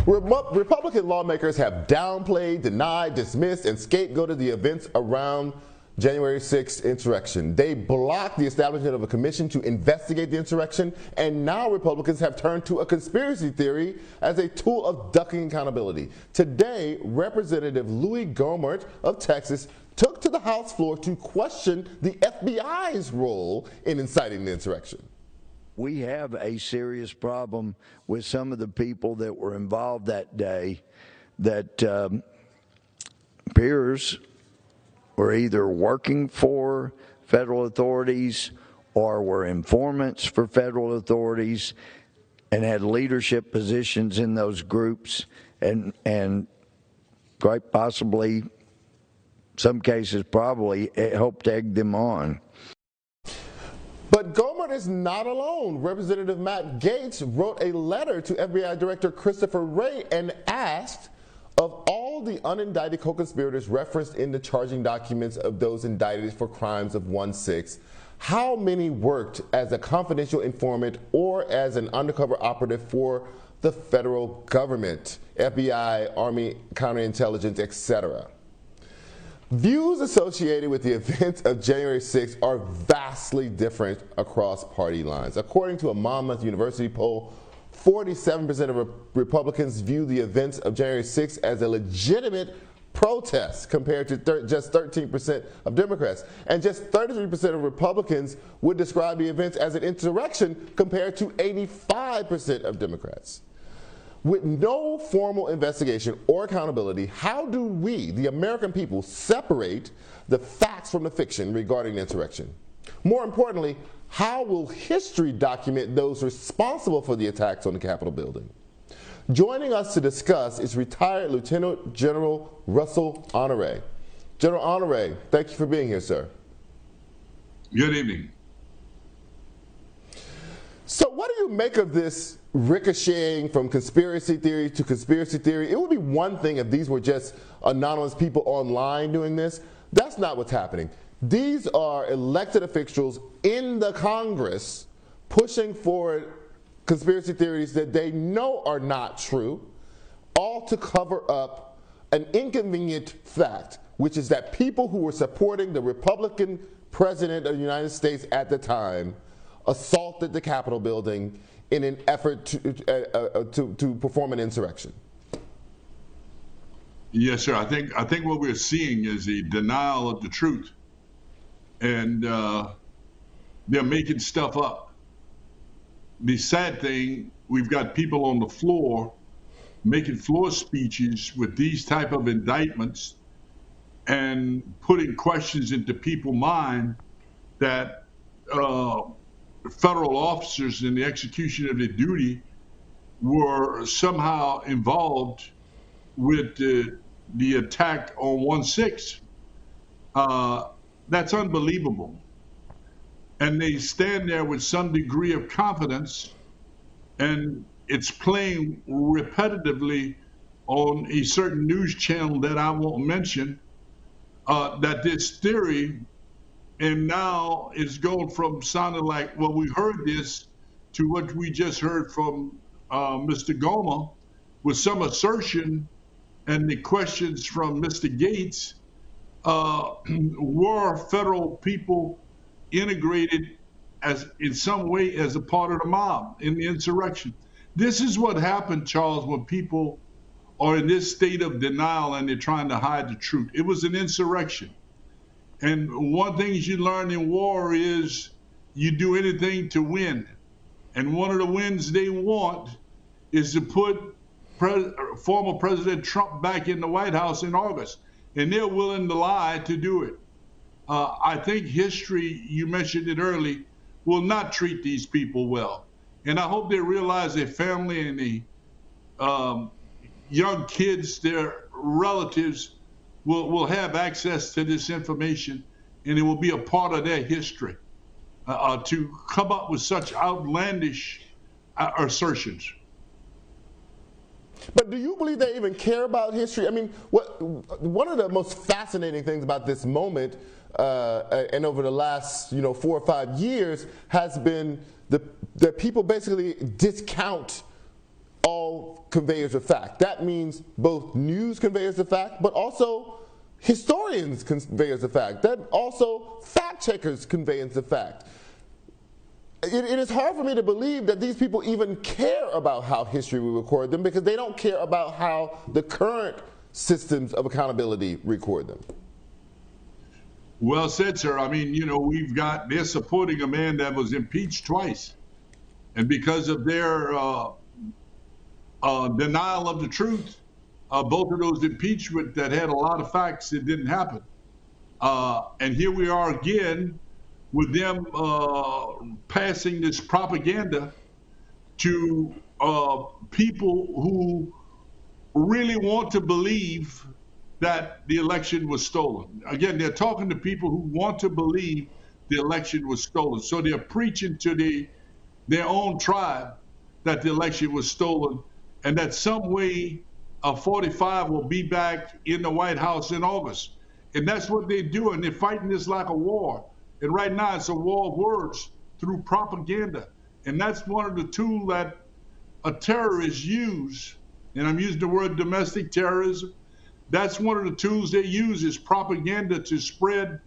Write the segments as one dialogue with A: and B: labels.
A: Republican lawmakers have downplayed, denied, dismissed, and scapegoated the events around January 6th insurrection. They blocked the establishment of a commission to investigate the insurrection, and now Republicans have turned to a conspiracy theory as a tool of ducking accountability. Today, Representative Louie Gohmert of Texas took to the House floor to question the FBI's role in inciting the insurrection.
B: We have a serious problem with some of the people that were involved that day that appears were either working for federal authorities or were informants for federal authorities and had leadership positions in those groups and quite possibly, some cases probably, helped egg them on.
A: But Gohmert is not alone. Representative Matt Gaetz wrote a letter to FBI Director Christopher Wray and asked, of all the unindicted co-conspirators referenced in the charging documents of those indicted for crimes of 1/6, how many worked as a confidential informant or as an undercover operative for the federal government, FBI, Army, counterintelligence, etc.? Views associated with the events of January 6th are vastly different across party lines. According to a Monmouth University poll, 47% of Republicans view the events of January 6th as a legitimate protest compared to just 13% of Democrats. And just 33% of Republicans would describe the events as an insurrection compared to 85% of Democrats. With no formal investigation or accountability, how do we, the American people, separate the facts from the fiction regarding the insurrection? More importantly, how will history document those responsible for the attacks on the Capitol building? Joining us to discuss is retired Lieutenant General Russel Honoré. General Honoré, thank you for being here, sir.
C: Good evening.
A: So what do you make of this ricocheting from conspiracy theory to conspiracy theory? It would be one thing if these were just anonymous people online doing this. That's not what's happening. These are elected officials in the Congress pushing forward conspiracy theories that they know are not true, all to cover up an inconvenient fact, which is that people who were supporting the Republican president of the United States at the time assaulted the Capitol building in an effort to perform an insurrection.
C: Yes, sir. I think what we're seeing is a denial of the truth, and they're making stuff up. The sad thing, we've got people on the floor making floor speeches with these type of indictments and putting questions into people's mind that federal officers in the execution of their duty were somehow involved with the attack on 1/6. That's unbelievable. And they stand there with some degree of confidence, and it's playing repetitively on a certain news channel that I won't mention, that this theory, and now it's going from sounding like, well, we heard this, to what we just heard from Mr. Gohmert, with some assertion and the questions from Mr. Gaetz, were federal people integrated as in some way as a part of the mob in the insurrection? This is what happened, Charles, when people are in this state of denial and they're trying to hide the truth. It was an insurrection. And one thing you learn in war is you do anything to win. And one of the wins they want is to put former President Trump back in the White House in August. And they're willing to lie to do it. I think history, you mentioned it early, will not treat these people well. And I hope they realize their family and the young kids, their relatives, will have access to this information, and it will be a part of their history. To come up with such outlandish assertions.
A: But do you believe they even care about history? I mean, one of the most fascinating things about this moment, and over the last 4 or 5 years, has been that people basically discount all conveyors of fact. That means both news conveyors of fact, but also historians conveyors of fact. That also fact checkers conveyance of fact. It is hard for me to believe that these people even care about how history will record them, because they don't care about how the current systems of accountability record them.
C: Well said, sir. I mean, they're supporting a man that was impeached twice. And because of their denial of the truth, both of those impeachment that had a lot of facts, it didn't happen. And here we are again with them passing this propaganda to people who really want to believe that the election was stolen. Again, they're talking to people who want to believe the election was stolen. So they're preaching to their own tribe that the election was stolen, and that some way 45 will be back in the White House in August. And that's what they're doing. They're fighting this like a war. And right now it's a war of words through propaganda. And that's one of the tools that a terrorist use. And I'm using the word domestic terrorism. That's one of the tools they use, is propaganda to spread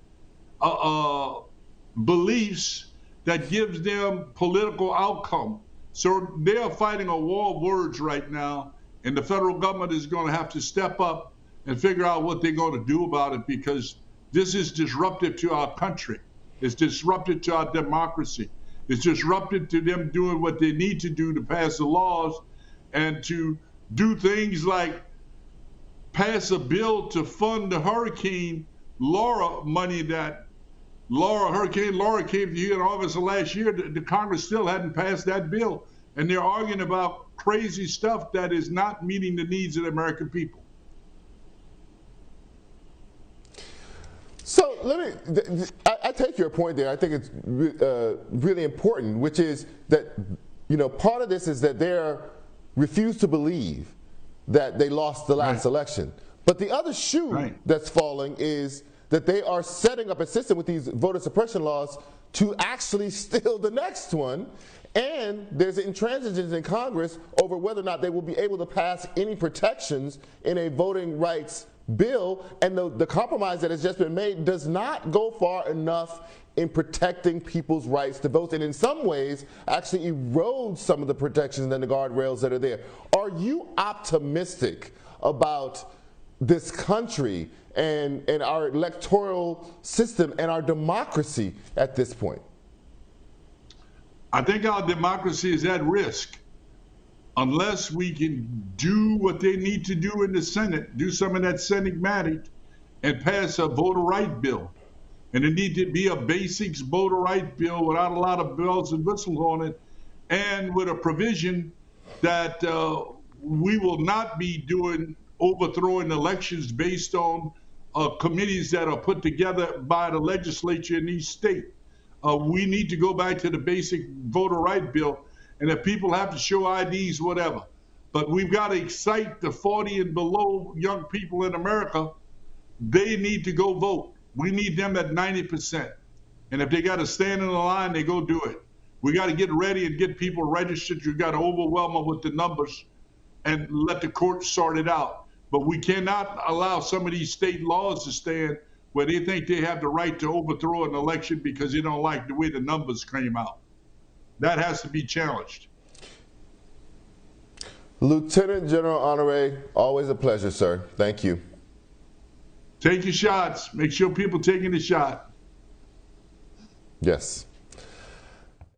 C: beliefs that gives them political outcome. So they are fighting a war of words right now, and the federal government is going to have to step up and figure out what they're going to do about it, because this is disruptive to our country. It's disruptive to our democracy. It's disruptive to them doing what they need to do to pass the laws and to do things like pass a bill to fund the Hurricane Laura money that Hurricane Laura came to you in August of last year. The Congress still hadn't passed that bill. And they're arguing about crazy stuff that is not meeting the needs of the American people.
A: So I take your point there. I think it's really important, which is that, part of this is that they refuse to believe that they lost the last election. But the other shoe that's falling is that they are setting up a system with these voter suppression laws to actually steal the next one. And there's intransigence in Congress over whether or not they will be able to pass any protections in a voting rights bill. And the compromise that has just been made does not go far enough in protecting people's rights to vote, and in some ways actually erodes some of the protections and the guardrails that are there. Are you optimistic about this country and our electoral system and our democracy at this point?
C: I think our democracy is at risk unless we can do what they need to do in the Senate, do some of that Senate-matic, and pass a voter right bill. And it needs to be a basics voter right bill without a lot of bells and whistles on it, and with a provision that we will not be overthrowing elections based on committees that are put together by the legislature in each state. We need to go back to the basic voter right bill, and if people have to show IDs, whatever. But we've got to excite the 40 and below young people in America. They need to go vote. We need them at 90%. And if they got to stand in the line, they go do it. We got to get ready and get people registered. You got to overwhelm them with the numbers and let the courts sort it out. But we cannot allow some of these state laws to stand where they think they have the right to overthrow an election because they don't like the way the numbers came out. That has to be challenged.
A: Lieutenant General Honoré, always a pleasure, sir. Thank you.
C: Take your shots. Make sure people taking the shot.
A: Yes.